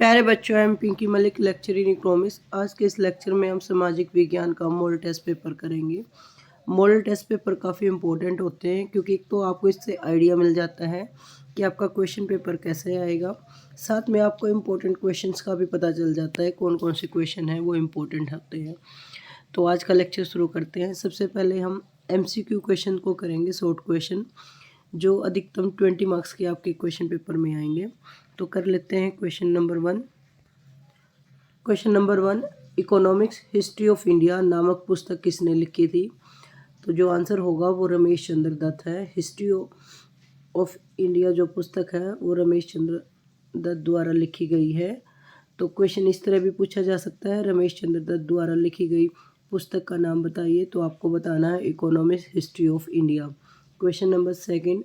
प्यारे बच्चों, I am Pinky Malik, lecture in economics. आज के इस लेक्चर में हम सामाजिक विज्ञान का मॉडल टेस्ट पेपर करेंगे। मॉडल टेस्ट पेपर काफ़ी इंपॉर्टेंट होते हैं क्योंकि एक तो आपको इससे आइडिया मिल जाता है कि आपका क्वेश्चन पेपर कैसे आएगा, साथ में आपको इम्पोर्टेंट क्वेश्चंस का भी पता चल जाता है कौन कौन से क्वेश्चन हैं वो इम्पोर्टेंट होते हैं। तो आज का लेक्चर शुरू करते हैं। सबसे पहले हम MCQ क्वेश्चन को करेंगे, शॉर्ट क्वेश्चन जो अधिकतम 20 मार्क्स के आपके क्वेश्चन पेपर में आएंगे। तो कर लेते हैं question number 1। Question number 1, economics history of India नामक पुस्तक किसने लिखी थी? तो जो आंसर होगा वो रमेश चंद्र दत्त है। हिस्ट्री ऑफ इंडिया जो पुस्तक है वो रमेश चंद्र दत्त द्वारा लिखी गई है। तो क्वेश्चन इस तरह भी पूछा जा सकता है, रमेश चंद्र दत्त द्वारा लिखी गई पुस्तक का नाम बताइए। तो आपको बताना है economics history of India. Question number 2,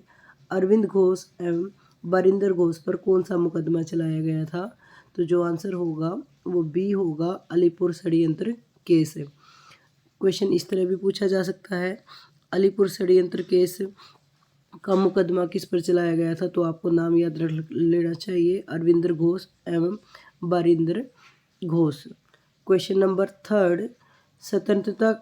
Aurobindo Ghosh एवं बारिंदर घोष पर कौन सा मुकदमा चलाया गया था? तो जो आंसर होगा वो बी होगा, अलीपुर षड्यंत्र केस है। क्वेश्चन इस तरह भी पूछा जा सकता है, अलीपुर षड्यंत्र केस का मुकदमा किस पर चलाया गया था? तो आपको नाम याद रख लेना चाहिए, अरविंदर घोष एवं बारिंदर घोष। क्वेश्चन नंबर 3, स्वतंत्रता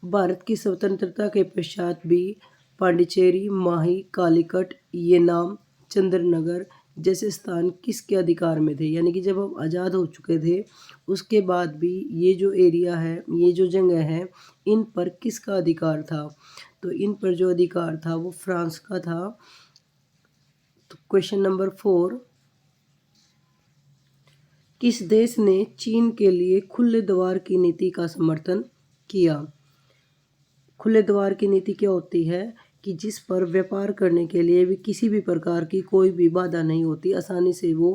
भारत की स्वतंत्रता के पश्चात भी पांडिचेरी, माही, कालीकट, येनाम, चंद्रनगर जैसे स्थान किसके अधिकार में थे? यानी कि जब हम आज़ाद हो चुके थे उसके बाद भी ये जो एरिया है, ये जो जगह है, इन पर किसका अधिकार था? तो इन पर जो अधिकार था वो फ्रांस का था। तो क्वेश्चन नंबर 4, किस देश ने चीन के लिए खुले द्वार की नीति का समर्थन किया? खुले द्वार की नीति क्या होती है कि जिस पर व्यापार करने के लिए भी किसी भी प्रकार की कोई भी बाधा नहीं होती, आसानी से वो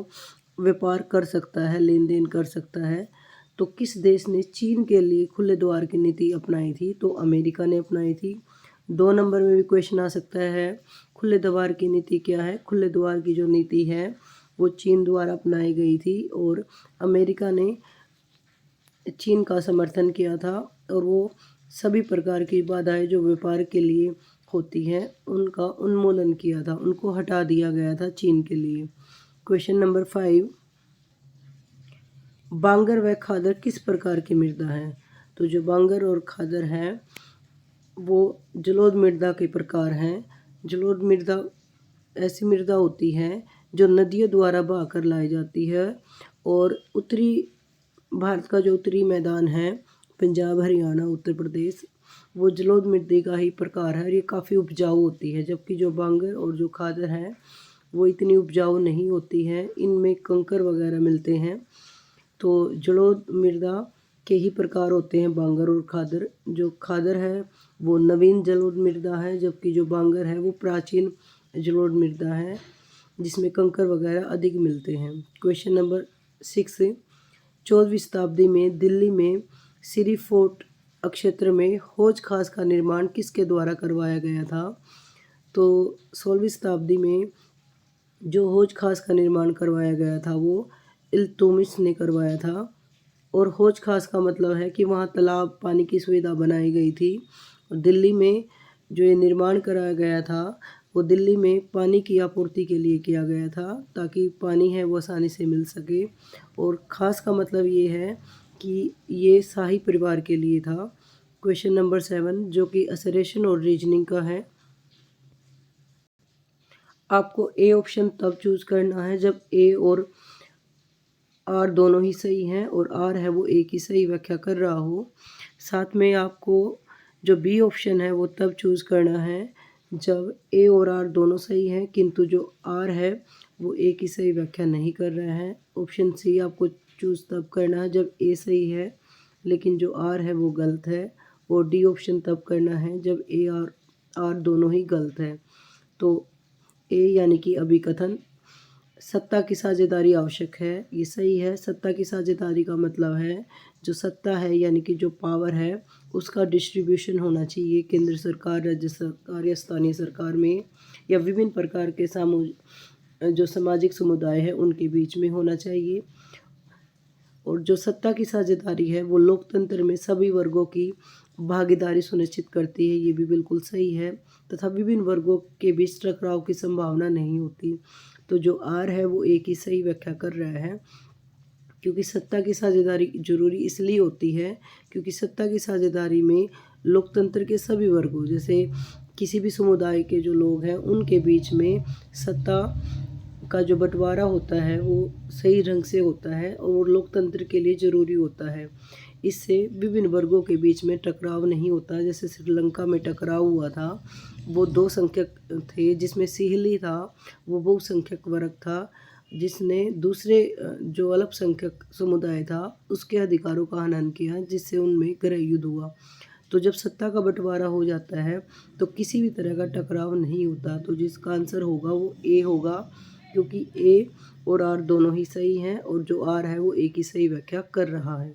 व्यापार कर सकता है, लेन देन कर सकता है। तो किस देश ने चीन के लिए खुले द्वार की नीति अपनाई थी? तो अमेरिका ने अपनाई थी। 2 नंबर में भी क्वेश्चन आ सकता है, खुले द्वार की नीति क्या है? खुले द्वार की जो नीति है वो चीन द्वारा अपनाई गई थी और अमेरिका ने चीन का समर्थन किया था और वो सभी प्रकार की बाधाएं जो व्यापार के लिए होती हैं उनका उन्मूलन किया था, उनको हटा दिया गया था चीन के लिए। क्वेश्चन नंबर 5, बांगर व खादर किस प्रकार की मृदा है? तो जो बांगर और खादर है वो जलोढ़ मृदा के प्रकार हैं। जलोढ़ मृदा ऐसी मृदा होती है जो नदियों द्वारा बहाकर लाई जाती है और उत्तरी भारत का जो उत्तरी मैदान है, पंजाब, हरियाणा, उत्तर प्रदेश, वो जलोढ़ मृदा का ही प्रकार है और ये काफ़ी उपजाऊ होती है। जबकि जो बांगर और जो खादर है वो इतनी उपजाऊ नहीं होती है, इनमें कंकर वगैरह मिलते हैं। तो जलोढ़ मृदा के ही प्रकार होते हैं बांगर और खादर। जो खादर है वो नवीन जलोढ़ मृदा है, जबकि जो बांगर है वो प्राचीन जलोढ़ मृदा है जिसमें कंकर वगैरह अधिक मिलते हैं। क्वेश्चन नंबर 6, 14वीं शताब्दी में दिल्ली में सिरी फोर्ट क्षेत्र में हौज खास का निर्माण किसके द्वारा करवाया गया था? तो 16वीं शताब्दी में जो हौज खास का निर्माण करवाया गया था वो इल्तुतमिश ने करवाया था। और हौज खास का मतलब है कि वहाँ तालाब, पानी की सुविधा बनाई गई थी। और दिल्ली में जो ये निर्माण कराया गया था वो दिल्ली में पानी की आपूर्ति के लिए किया गया था ताकि पानी है वो आसानी से मिल सके। और ख़ास का मतलब ये है कि ये शाही परिवार के लिए था। क्वेश्चन नंबर 7 जो कि असरेशन और रीजनिंग का है। आपको ए ऑप्शन तब चूज़ करना है जब ए और आर दोनों ही सही हैं और आर है वो ए की सही व्याख्या कर रहा हो। साथ में आपको जो बी ऑप्शन है वो तब चूज़ करना है जब ए और आर दोनों सही हैं किंतु जो आर है वो ए की सही व्याख्या नहीं कर रहा है। ऑप्शन सी आपको चूज़ तब करना है जब ए सही है लेकिन जो आर है वो गलत है। और डी ऑप्शन तब करना है जब ए और आर दोनों ही गलत है। तो ए यानी कि अभिकथन, सत्ता की साझेदारी आवश्यक है, ये सही है। सत्ता की साझेदारी का मतलब है जो सत्ता है यानी कि जो पावर है उसका डिस्ट्रीब्यूशन होना चाहिए केंद्र सरकार, राज्य सरकार या स्थानीय सरकार में या विभिन्न प्रकार के जो सामाजिक समुदाय है उनके बीच में होना चाहिए। और जो सत्ता की साझेदारी है वो लोकतंत्र में सभी वर्गों की भागीदारी सुनिश्चित करती है, ये भी बिल्कुल सही है। तथा विभिन्न वर्गों के बीच टकराव की संभावना नहीं होती। तो जो आर है वो ए की सही व्याख्या कर रहा है, क्योंकि सत्ता की साझेदारी जरूरी इसलिए होती है क्योंकि सत्ता की साझेदारी में लोकतंत्र के सभी वर्गों, जैसे किसी भी समुदाय के जो लोग हैं उनके बीच में सत्ता का जो बंटवारा होता है वो सही ढंग से होता है और वो लोकतंत्र के लिए ज़रूरी होता है। इससे विभिन्न वर्गों के बीच में टकराव नहीं होता। जैसे श्रीलंका में टकराव हुआ था, वो दो संख्यक थे, जिसमें सिहली था वो बहुसंख्यक वर्ग था, जिसने दूसरे जो अल्पसंख्यक समुदाय था उसके अधिकारों का हनन किया, जिससे उनमें गृह युद्ध हुआ। तो जब सत्ता का बंटवारा हो जाता है तो किसी भी तरह का टकराव नहीं होता। तो जिसका आंसर होगा वो ए होगा, क्योंकि ए और आर दोनों ही सही हैं और जो आर है वो ए की सही व्याख्या कर रहा है।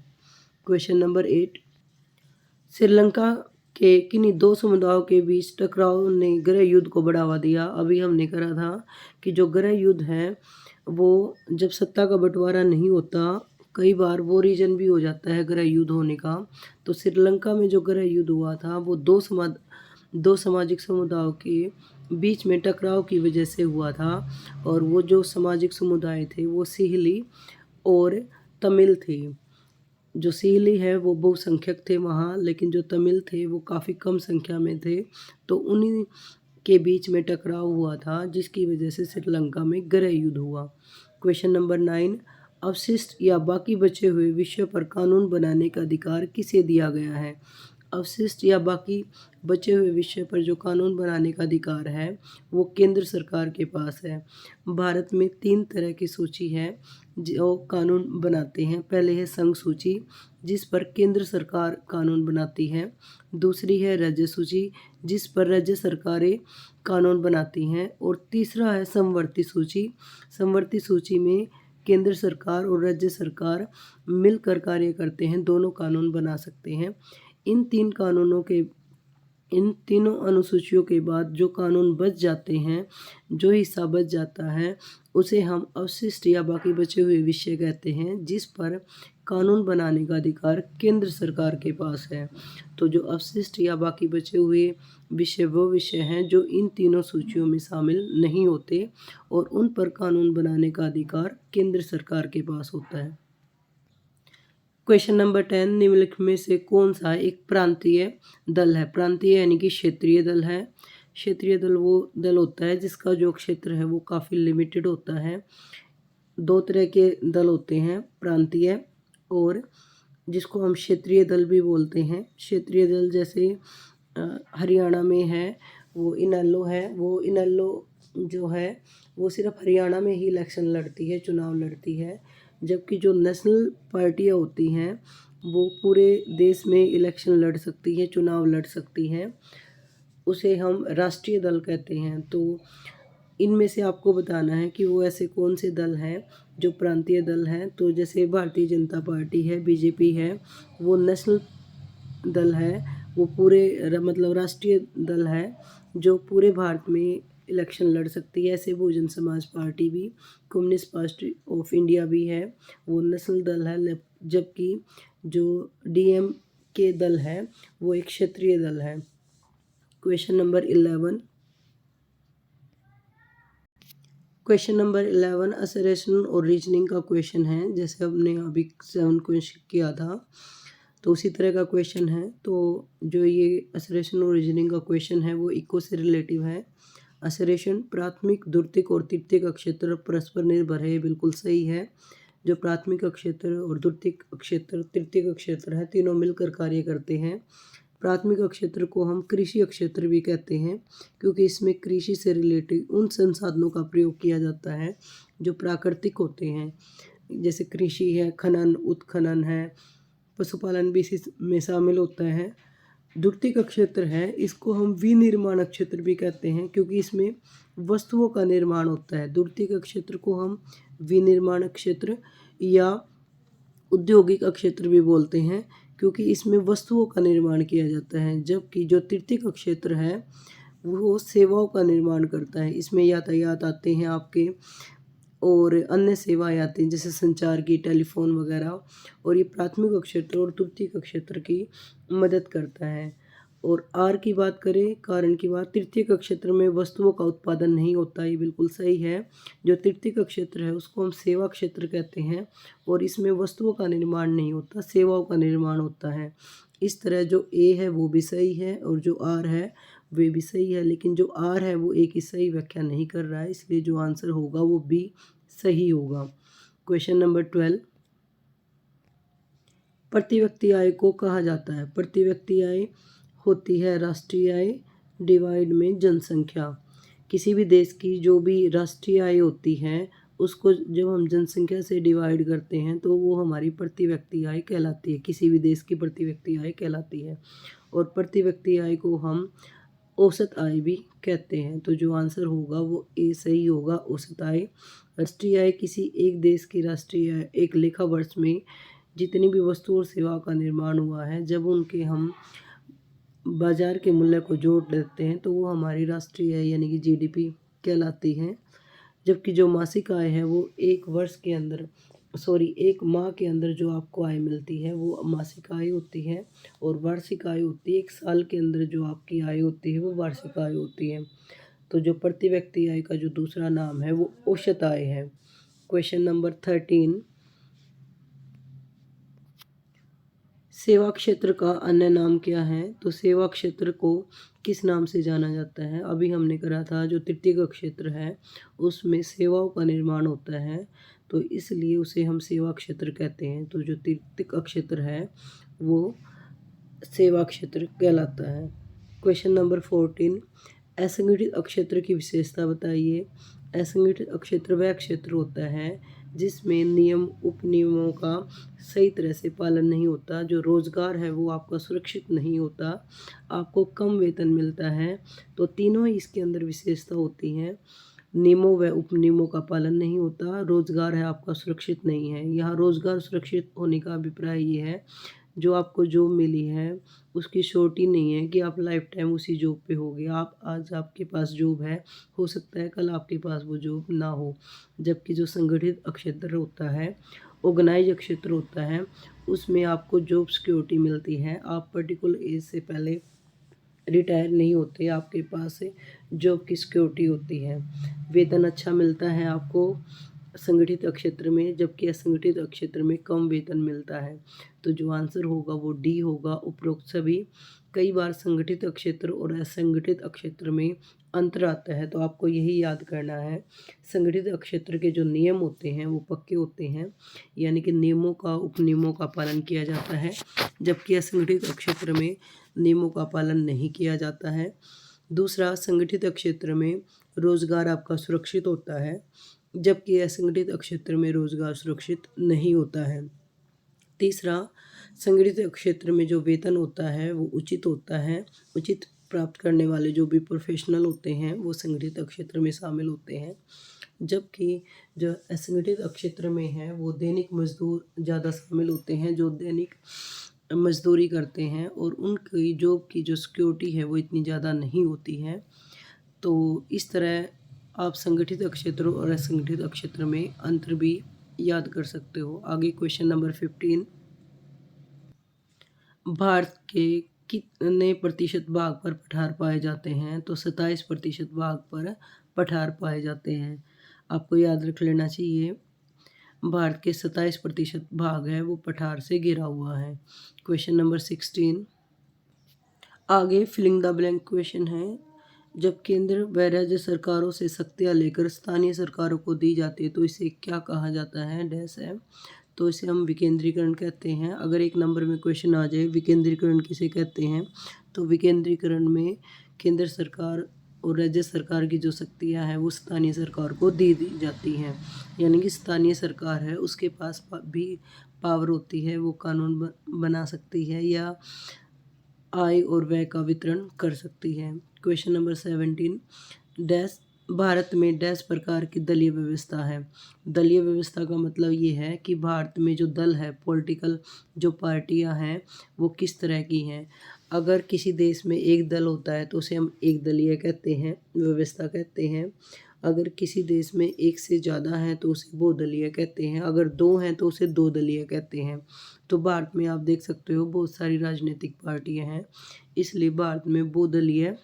क्वेश्चन नंबर 8, श्रीलंका के किन्हीं दो समुदायों के बीच टकराव ने गृह युद्ध को बढ़ावा दिया। अभी हमने करा था कि जो गृह युद्ध है वो जब सत्ता का बंटवारा नहीं होता, कई बार वो रीजन भी हो जाता है गृह युद्ध होने का। तो श्रीलंका में जो गृह युद्ध हुआ था वो दो सामाजिक समुदायों के बीच में टकराव की वजह से हुआ था, और वो जो सामाजिक समुदाय थे वो सिहली और तमिल थे। जो सिहली है वो बहुसंख्यक थे वहाँ, लेकिन जो तमिल थे वो काफ़ी कम संख्या में थे। तो उन्हीं के बीच में टकराव हुआ था, जिसकी वजह से श्रीलंका में गृह युद्ध हुआ। क्वेश्चन नंबर 9, अवशिष्ट या बाकी बचे हुए विषयों पर कानून बनाने का अधिकार किसे दिया गया है? अवशिष्ट या बाकी बचे हुए विषय पर जो कानून बनाने का अधिकार है वो केंद्र सरकार के पास है। भारत में 3 तरह की सूची है जो कानून बनाते हैं। पहले है संघ सूची, जिस पर केंद्र सरकार कानून बनाती है। दूसरी है राज्य सूची, जिस पर राज्य सरकारें कानून बनाती हैं। और तीसरा है समवर्ती सूची। समवर्ती सूची में केंद्र सरकार और राज्य सरकार मिलकर कार्य करते हैं, दोनों कानून बना सकते हैं। इन तीनों अनुसूचियों के बाद जो कानून बच जाते हैं, जो हिस्सा बच जाता है, उसे हम अवशिष्ट या बाकी बचे हुए विषय कहते हैं, जिस पर कानून बनाने का अधिकार केंद्र सरकार के पास है। तो जो अवशिष्ट या बाकी बचे हुए विषय वो विषय हैं जो इन तीनों सूचियों में शामिल नहीं होते और उन पर कानून बनाने का अधिकार केंद्र सरकार के पास होता है। क्वेश्चन नंबर 10, निम्नलिखित में से कौन सा एक प्रांतीय दल है? प्रांतीय यानी कि क्षेत्रीय दल है। क्षेत्रीय दल वो दल होता है जिसका जो क्षेत्र है वो काफ़ी लिमिटेड होता है। 2 तरह के दल होते हैं, प्रांतीय और जिसको हम क्षेत्रीय दल भी बोलते हैं। क्षेत्रीय दल जैसे हरियाणा में है वो इनेलो है। वो इनेलो जो है वो सिर्फ हरियाणा में ही इलेक्शन लड़ती है, चुनाव लड़ती है, जबकि जो नेशनल पार्टियां होती हैं वो पूरे देश में इलेक्शन लड़ सकती हैं, चुनाव लड़ सकती हैं, उसे हम राष्ट्रीय दल कहते हैं। तो इनमें से आपको बताना है कि वो ऐसे कौन से दल हैं जो प्रांतीय दल हैं। तो जैसे भारतीय जनता पार्टी है, बीजेपी है, वो नेशनल दल है, वो पूरे मतलब राष्ट्रीय दल है जो पूरे भारत में इलेक्शन लड़ सकती है। ऐसे बहुजन समाज पार्टी भी, कम्युनिस्ट पार्टी ऑफ इंडिया भी है, वो नेशनल दल है, जबकि जो डीएम के दल है वो एक क्षेत्रीय दल है। क्वेश्चन नंबर 11, असरेशन और रीजनिंग का क्वेश्चन है। जैसे हमने अभी 7 क्वेश्चन किया था तो उसी तरह का क्वेश्चन है। तो जो ये असरेशन और रीजनिंग का क्वेश्चन है वो इको से रिलेटिव है। असरेशन प्राथमिक, द्वितीयक और तृतीयक अक्षेत्र परस्पर निर्भर है, ये बिल्कुल सही है। जो प्राथमिक अक्षेत्र और द्वितीयक अक्षेत्र, तृतीयक अक्षेत्र है, तीनों मिलकर कार्य करते हैं। प्राथमिक अक्षेत्र को हम कृषि अक्षेत्र भी कहते हैं, क्योंकि इसमें कृषि से रिलेटेड उन संसाधनों का प्रयोग किया जाता है जो प्राकृतिक होते हैं। जैसे कृषि है, खनन, उत्खनन है, पशुपालन भी इसी में शामिल होता है। द्वितीयक क्षेत्र है, इसको हम विनिर्माण क्षेत्र भी कहते हैं, क्योंकि इसमें वस्तुओं का निर्माण होता है। द्वितीयक क्षेत्र को हम विनिर्माण क्षेत्र या औद्योगिक क्षेत्र भी बोलते हैं, क्योंकि इसमें वस्तुओं का निर्माण किया जाता है। जबकि जो तृतीयक क्षेत्र है वो सेवाओं का निर्माण करता है। इसमें यातायात आते हैं आपके, और अन्य सेवाएं आती हैं जैसे संचार की, टेलीफोन वगैरह, और ये प्राथमिक क्षेत्र और तृतीयक क्षेत्र की मदद करता है। और आर की बात करें, कारण की बात, तृतीय क्षेत्र में वस्तुओं का उत्पादन नहीं होता, ये बिल्कुल सही है। जो तृतीय क्षेत्र है उसको हम सेवा क्षेत्र कहते हैं और इसमें वस्तुओं का निर्माण नहीं होता, सेवाओं का निर्माण होता है। इस तरह जो ए है वो भी सही है और जो आर है वे भी सही है, लेकिन जो आर है वो ए की सही व्याख्या नहीं कर रहा है, इसलिए जो आंसर होगा वो बी सही होगा। क्वेश्चन नंबर 12, प्रति व्यक्ति आय को कहा जाता है? प्रति व्यक्ति आय होती है राष्ट्रीय आय डिवाइड में जनसंख्या। किसी भी देश की जो भी राष्ट्रीय आय होती है उसको जब हम जनसंख्या से डिवाइड करते हैं तो वो हमारी प्रति व्यक्ति आय कहलाती है, किसी भी देश की प्रति व्यक्ति आय कहलाती है। और प्रति व्यक्ति आय को हम औसत आय भी कहते हैं, तो जो आंसर होगा वो ए सही होगा, औसत आय। राष्ट्रीय आय किसी एक देश की राष्ट्रीय आय एक लेखा वर्ष में जितनी भी वस्तु और सेवाओं का निर्माण हुआ है जब उनके हम बाजार के मूल्य को जोड़ देते हैं तो वो हमारी राष्ट्रीय आय यानी कि जीडीपी कहलाती है। जबकि जो मासिक आय है वो एक माह के अंदर जो आपको आय मिलती है वो मासिक आय होती है और वार्षिक आय होती है, एक साल के अंदर जो आपकी आय होती है वो वार्षिक आय होती है। तो जो प्रति व्यक्ति आय का जो दूसरा नाम है वो औसत आय है। क्वेश्चन नंबर 13, सेवा क्षेत्र का अन्य नाम क्या है? तो सेवा क्षेत्र को किस नाम से जाना जाता है? अभी हमने करा था जो तृतीय क्षेत्र है उसमें सेवाओं का निर्माण होता है तो इसलिए उसे हम सेवा क्षेत्र कहते हैं। तो जो तृतीय क्षेत्र है वो सेवा क्षेत्र कहलाता है। क्वेश्चन नंबर 14, असंगठित क्षेत्र की विशेषता बताइए। असंगठित क्षेत्र वह क्षेत्र होता है जिसमें नियम उपनियमों का सही तरह से पालन नहीं होता, जो रोज़गार है वो आपका सुरक्षित नहीं होता, आपको कम वेतन मिलता है। तो तीनों ही इसके अंदर विशेषता होती हैं, नियमों व उपनियमों का पालन नहीं होता, रोज़गार है आपका सुरक्षित नहीं है। यहाँ रोज़गार सुरक्षित होने का अभिप्राय ये है जो आपको जॉब मिली है उसकी श्योरिटी नहीं है कि आप लाइफ टाइम उसी जॉब पे होगे। आप आज आपके पास जॉब है, हो सकता है कल आपके पास वो जॉब ना हो। जबकि जो संगठित क्षेत्र होता है, ऑर्गेनाइज क्षेत्र होता है, उसमें आपको जॉब सिक्योरिटी मिलती है, आप पर्टिकुलर एज से पहले रिटायर नहीं होते, आपके पास जॉब की सिक्योरिटी होती है, वेतन अच्छा मिलता है आपको संगठित क्षेत्र में, जबकि असंगठित क्षेत्र में कम वेतन मिलता है। तो जो आंसर होगा वो डी होगा, उपरोक्त सभी। कई बार संगठित क्षेत्र और असंगठित क्षेत्र में अंतर आता है तो आपको यही याद करना है। संगठित क्षेत्र के जो नियम होते हैं वो पक्के होते हैं, यानी कि नियमों का उपनियमों का पालन किया जाता है, जबकि असंगठित क्षेत्र में नियमों का पालन नहीं किया जाता है। दूसरा, संगठित क्षेत्र में रोजगार आपका सुरक्षित होता है, जबकि असंगठित क्षेत्र में रोजगार सुरक्षित नहीं होता है। तीसरा, संगठित क्षेत्र में जो वेतन होता है वो उचित होता है, उचित प्राप्त करने वाले जो भी प्रोफेशनल होते हैं वो संगठित क्षेत्र में शामिल होते हैं। जबकि जो असंगठित क्षेत्र में है वो दैनिक मजदूर ज़्यादा शामिल होते हैं, जो दैनिक मजदूरी करते हैं और उनकी जॉब की जो सिक्योरिटी है वो इतनी ज़्यादा नहीं होती है। तो इस तरह आप संगठित क्षेत्र और असंगठित क्षेत्र में अंतर भी याद कर सकते हो। आगे क्वेश्चन नंबर 15, भारत के कितने प्रतिशत भाग पर पठार पाए जाते हैं? तो 27% भाग पर पठार पाए जाते हैं। आपको याद रख लेना चाहिए, भारत के 27% भाग है वो पठार से घिरा हुआ है। क्वेश्चन नंबर 16, आगे फिलिंग द ब्लैंक क्वेश्चन है। जब केंद्र व राज्य सरकारों से शक्तियाँ लेकर स्थानीय सरकारों को दी जाती है तो इसे क्या कहा जाता है? डैश है, तो इसे हम विकेंद्रीकरण कहते हैं। अगर एक नंबर में क्वेश्चन आ जाए विकेंद्रीकरण किसे कहते हैं, तो विकेंद्रीकरण में केंद्र सरकार और राज्य सरकार की जो शक्तियाँ हैं वो स्थानीय सरकार को दी जाती हैं, यानी कि स्थानीय सरकार है उसके पास भी पावर होती है, वो कानून बना सकती है या आय और व्यय का वितरण कर सकती है। क्वेश्चन नंबर 17, डैश भारत में डैश प्रकार की दलीय व्यवस्था है? दलीय व्यवस्था का मतलब ये है कि भारत में जो दल है, पॉलिटिकल जो पार्टियां हैं वो किस तरह की हैं। अगर किसी देश में एक दल होता है तो उसे हम एक दलीय कहते हैं, व्यवस्था कहते हैं। अगर किसी देश में एक से ज़्यादा हैं तो उसे बहुदलीय कहते हैं, अगर दो हैं तो उसे दो दलीय कहते हैं। तो भारत में आप देख सकते हो बहुत सारी राजनीतिक पार्टियां हैं, इसलिए भारत में बहुदलीय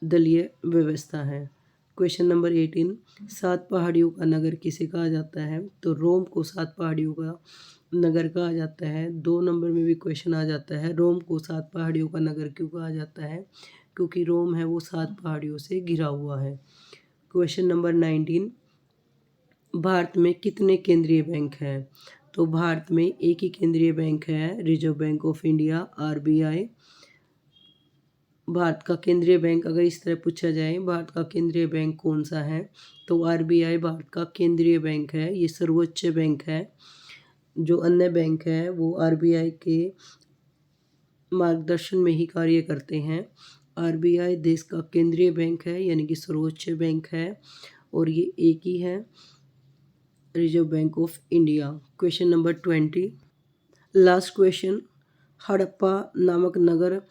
दलीय व्यवस्था है। क्वेश्चन नंबर 18, सात पहाड़ियों का नगर किसे कहा जाता है? तो रोम को सात पहाड़ियों का नगर कहा जाता है। 2 नंबर में भी क्वेश्चन आ जाता है, रोम को सात पहाड़ियों का नगर क्यों कहा जाता है? क्योंकि रोम है वो सात पहाड़ियों से घिरा हुआ है। क्वेश्चन नंबर 19, भारत में कितने केंद्रीय बैंक हैं? तो भारत में एक ही केंद्रीय बैंक है, reserve bank of India, RBI. Bharat का केंद्रीय बैंक अगर इस तरह पूछा जाए, भारत का केंद्रीय बैंक कौन सा है? तो आरबीआई भारत का केंद्रीय बैंक है, ये सर्वोच्च बैंक है। जो अन्य बैंक है वो आरबीआई के मार्गदर्शन में ही कार्य करते हैं। आरबीआई देश का केंद्रीय बैंक है, यानी कि सर्वोच्च बैंक है, और ये एक ही है, reserve bank of India. Question number 20, last question, Harappa नामक नगर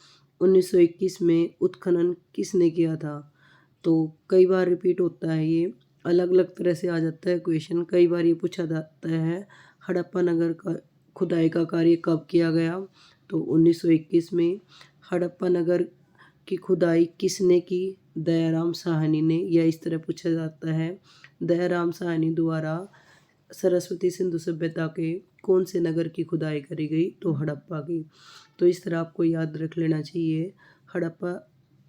1921 में उत्खनन किसने किया था? तो कई बार रिपीट होता है, ये अलग अलग तरह से आ जाता है क्वेश्चन, कई बार ये पूछा जाता है हड़प्पा नगर का खुदाई का कार्य कब किया गया? तो 1921 में। हड़प्पा नगर की खुदाई किसने की? दयाराम साहनी ने। या इस तरह पूछा जाता है, दयाराम साहनी द्वारा सरस्वती सिंधु सभ्यता के कौन से नगर की खुदाई करी गई? तो हड़प्पा की। तो इस तरह आपको याद रख लेना चाहिए, हड़प्पा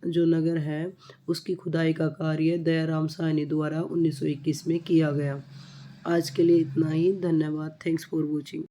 जो नगर है उसकी खुदाई का कार्य दयाराम साहनी द्वारा 1921 में किया गया। आज के लिए इतना ही, धन्यवाद, थैंक्स फॉर वॉचिंग।